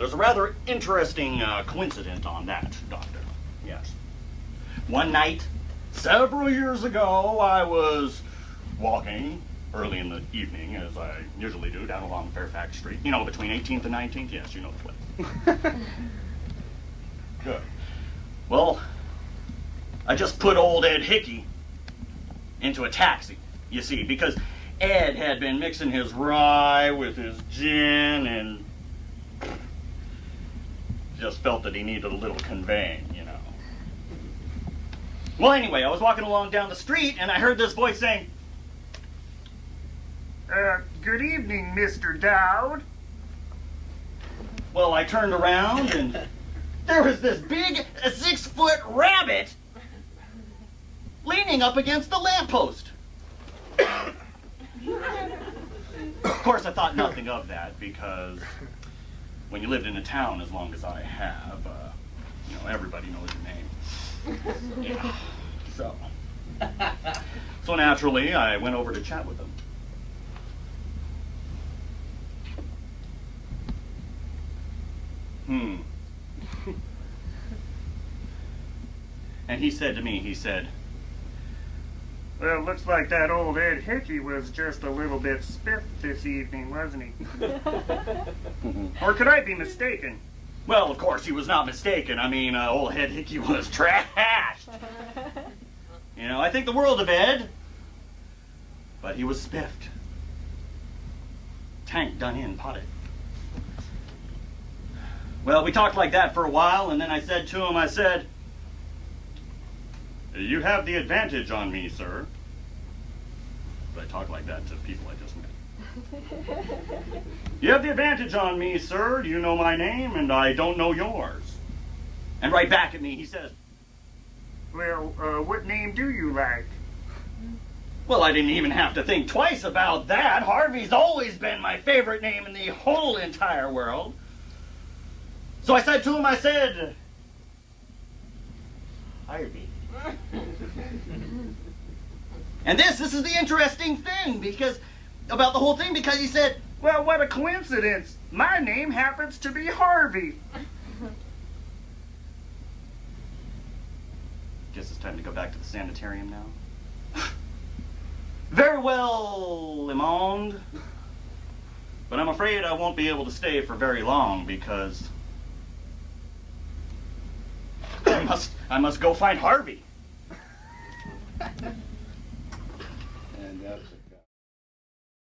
There's a rather interesting coincidence on that, Doctor. Yes. One night, several years ago, I was walking early in the evening, as I usually do, down along Fairfax Street. You know, between 18th and 19th? Yes, you know the place. Good. Well, I just put old Ed Hickey into a taxi, you see, because Ed had been mixing his rye with his gin and just felt that he needed a little conveying, you know. Well, anyway, I was walking along down the street and I heard this voice saying, Good evening, Mr. Dowd. Well, I turned around and there was this big 6-foot rabbit leaning up against the lamppost. Of course, I thought nothing of that because when you lived in a town as long as I have, you know, everybody knows your name. Yeah. So naturally, I went over to chat with him. And he said to me, he said, Well, looks like that old Ed Hickey was just a little bit spiffed this evening, wasn't he? Or could I be mistaken? well, of course, he was not mistaken. I mean, old Ed Hickey was trashed. You know, I think the world of Ed, but he was spiffed. Tank done in, potted. Well, we talked like that for a while, and then I said to him, I said, You have the advantage on me, sir. But I talk like that to people I just met. You have the advantage on me, sir. You know my name, and I don't know yours. And right back at me, he says, Well, what name do you like? Well, I didn't even have to think twice about that. Harvey's always been my favorite name in the whole entire world. So I said to him, I said, Harvey. And this is the interesting thing, because, about the whole thing, because he said, Well, what a coincidence. My name happens to be Harvey. Guess it's time to go back to the sanitarium now. Very well, Le Monde. But I'm afraid I won't be able to stay for very long because I must go find Harvey. And that's